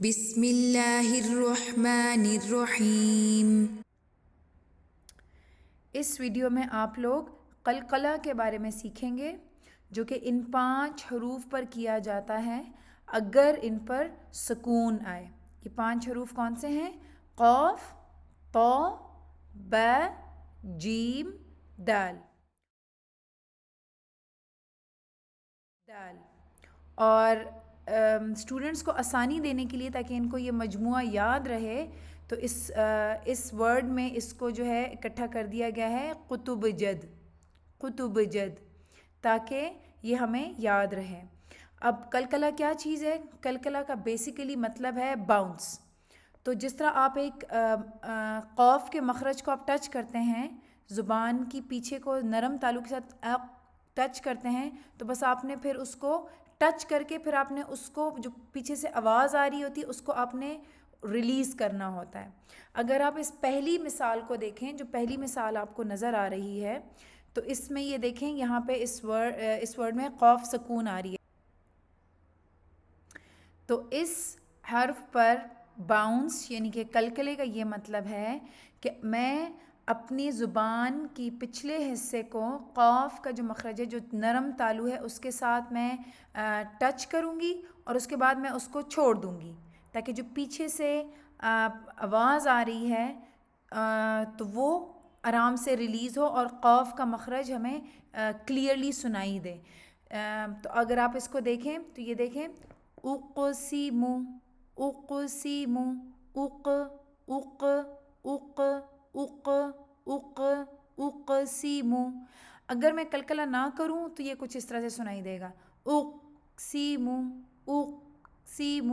بسم اللہ الرحمن الرحیم۔ اس ویڈیو میں آپ لوگ قلقلہ کے بارے میں سیکھیں گے جو کہ ان 5 حروف پر کیا جاتا ہے اگر ان پر سکون آئے۔ یہ 5 حروف کون سے ہیں؟ قاف، طا، با، جیم، دال۔ اور اسٹوڈنٹس کو آسانی دینے کے لیے تاکہ ان کو یہ مجموعہ یاد رہے تو اس ورڈ میں اس کو جو ہے اکٹھا کر دیا گیا ہے قطب جد، قطب جد، تاکہ یہ ہمیں یاد رہے۔ اب قلقلہ کیا چیز ہے؟ قلقلہ کا بیسیکلی مطلب ہے باؤنس۔ تو جس طرح آپ ایک قاف کے مخرج کو آپ ٹچ کرتے ہیں، زبان کی پیچھے کو نرم تالو کے ساتھ آپ ٹچ کرتے ہیں، تو بس آپ نے پھر اس کو ٹچ کر کے پھر آپ نے اس کو جو پیچھے سے آواز آ رہی ہوتی ہے اس کو آپ نے ریلیز کرنا ہوتا ہے۔ اگر آپ اس پہلی مثال کو دیکھیں، جو پہلی مثال آپ کو نظر آ رہی ہے، تو اس میں یہ دیکھیں یہاں پہ اس ورڈ میں قاف سکون آ رہی ہے، تو اس حرف پر باؤنس یعنی کہ قلقلے کا یہ مطلب ہے کہ میں اپنی زبان کی پچھلے حصے کو قاف کا جو مخرج ہے، جو نرم تالو ہے، اس کے ساتھ میں ٹچ کروں گی اور اس کے بعد میں اس کو چھوڑ دوں گی تاکہ جو پیچھے سے آواز آ رہی ہے تو وہ آرام سے ریلیز ہو اور قاف کا مخرج ہمیں کلیئرلی سنائی دے۔ تو اگر آپ اس کو دیکھیں تو یہ دیکھیں اقسم، اقسم، اق، اق، اق، اق، اق، اقسم۔ اگر میں قلقلہ نہ کروں تو یہ کچھ اس طرح سے سنائی دے گا، اقسم، اقسم،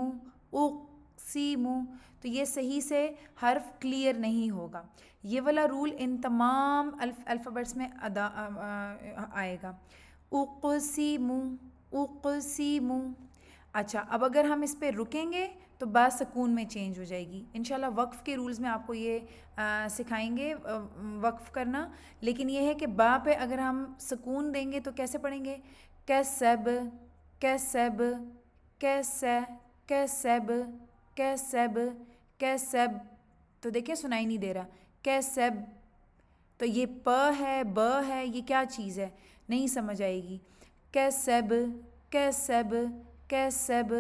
اقسم۔ تو یہ صحیح سے حرف کلیئر نہیں ہوگا۔ یہ والا رول ان تمام الفابیٹس میں آئے گا، اقسم، اقسم۔ اچھا، اب اگر ہم اس پہ رکیں گے تو با سکون میں چینج ہو جائے گی۔ انشاءاللہ وقف کے رولز میں آپ کو یہ سکھائیں گے وقف کرنا، لیکن یہ ہے کہ با پہ اگر ہم سکون دیں گے تو کیسے پڑھیں گے؟ کیسب، کیسب، کیسے، کیسب، کیسب، کیسب۔ تو دیکھیں سنائی نہیں دے رہا، کیسب۔ تو یہ پ ہے، ب ہے، یہ کیا چیز ہے؟ نہیں سمجھ آئے گی۔ کیسب، کیسب، کیسب۔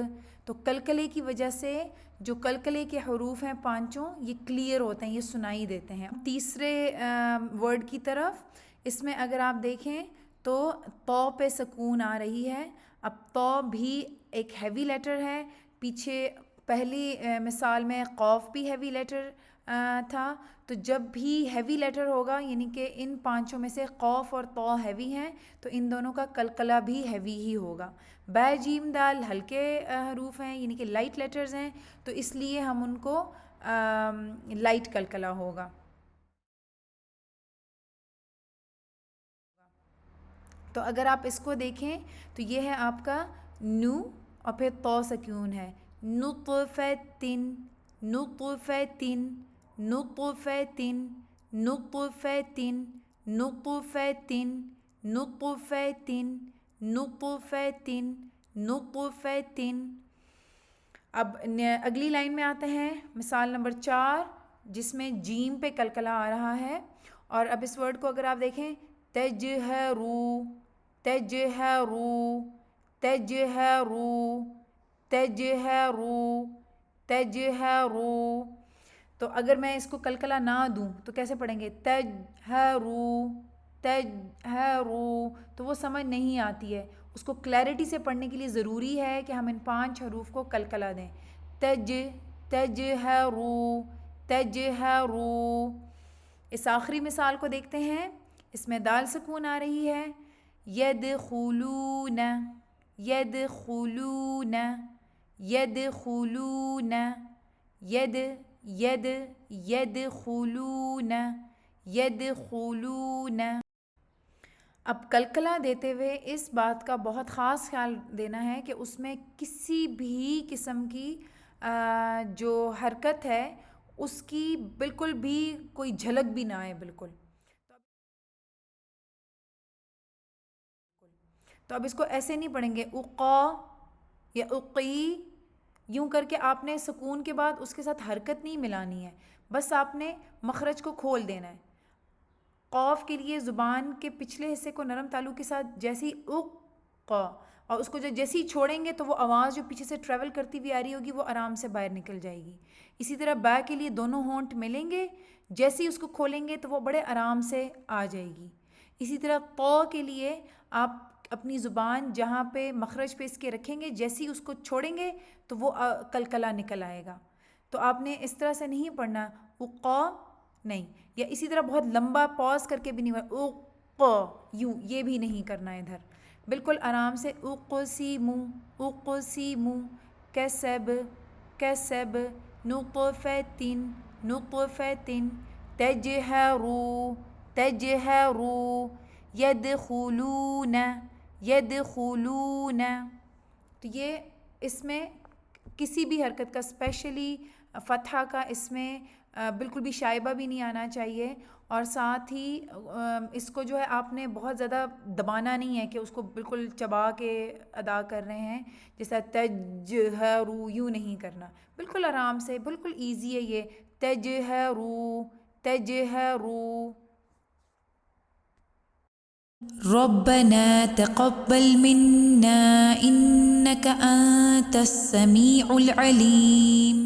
تو قلقلے کی وجہ سے جو قلقلے کے حروف ہیں 5، یہ کلیئر ہوتے ہیں، یہ سنائی دیتے ہیں۔ تیسرے ورڈ کی طرف، اس میں اگر آپ دیکھیں تو طا پہ سکون آ رہی ہے۔ اب طا بھی ایک ہیوی لیٹر ہے، پیچھے پہلی مثال میں قاف بھی ہیوی لیٹر تھا، تو جب بھی ہیوی لیٹر ہوگا یعنی کہ ان 5 میں سے قاف اور طا ہیوی ہیں تو ان دونوں کا قلقلہ بھی ہیوی ہی ہوگا۔ با، جیم، دال ہلکے حروف ہیں یعنی کہ لائٹ لیٹرز ہیں، تو اس لیے ہم ان کو لائٹ قلقلہ ہوگا۔ تو اگر آپ اس کو دیکھیں تو یہ ہے آپ کا نو اور پھر طا سکون ہے، نطفتن، نطفتن، نطفتن، نطفتن، نطفتن، نطفتن، نطفتن، نطفتن۔ اب اگلی لائن میں آتے ہیں، مثال نمبر 4 جس میں جیم پہ قلقلہ آ رہا ہے، اور اب اس ورڈ کو اگر آپ دیکھیں، تجہرو، تجہرو، تجہرو، تجہرو، تجہرو۔ تو اگر میں اس کو قلقلہ نہ دوں تو کیسے پڑھیں گے؟ تجہرو، تجہرو۔ تو وہ سمجھ نہیں آتی ہے، اس کو کلیئرٹی سے پڑھنے کے لیے ضروری ہے کہ ہم ان 5 حروف کو قلقلہ دیں۔ تجہرو، تجہرو۔ اس آخری مثال کو دیکھتے ہیں، اس میں دال سکون آ رہی ہے، یدخلون، یدخلون، یدخلون، ید، ید، یدخلون، یدخلون۔ اب قلقلہ دیتے ہوئے اس بات کا بہت خاص خیال دینا ہے کہ اس میں کسی بھی قسم کی جو حرکت ہے اس کی بالکل بھی کوئی جھلک بھی نہ آئے بالکل۔ تو اب اس کو ایسے نہیں پڑھیں گے اقا یا اقی یوں کر کے آپ نے سکون کے بعد اس کے ساتھ حرکت نہیں ملانی ہے، بس آپ نے مخرج کو کھول دینا ہے۔ قوف کے لیے زبان کے پچھلے حصے کو نرم تالو کے ساتھ جیسے ہی اق، اور اس کو جیسے ہی چھوڑیں گے تو وہ آواز جو پیچھے سے ٹریول کرتی ہوئی آ رہی ہوگی وہ آرام سے باہر نکل جائے گی۔ اسی طرح با کے لیے دونوں ہونٹ ملیں گے، جیسے ہی اس کو کھولیں گے تو وہ بڑے آرام سے آ جائے گی۔ اسی طرح قو کے لیے آپ اپنی زبان جہاں پہ مخرج پہ اس کے رکھیں گے، جیسے ہی اس کو چھوڑیں گے تو وہ کلکلا نکل آئے گا۔ تو آپ نے اس طرح سے نہیں پڑھنا قو نہیں، یا اسی طرح بہت لمبا پاز کر کے بھی نہیں قو یوں، یہ بھی نہیں کرنا ادھر، بالکل آرام سے اقسم اقسم کسب کسب نطفۃ نطفۃ تجہروا تجہروا یدخلون یدخلون۔ تو یہ اس میں کسی بھی حرکت کا اسپیشلی فتحہ کا اس میں بالکل بھی شائبہ بھی نہیں آنا چاہیے، اور ساتھ ہی اس کو جو ہے آپ نے بہت زیادہ دبانا نہیں ہے کہ اس کو بالکل چبا کے ادا کر رہے ہیں، جیسا تجہروا یوں نہیں کرنا، بالکل آرام سے، بالکل ایزی ہے یہ، تجہروا تجہروا۔ ربنا تقبل منا إنك أنت السميع العليم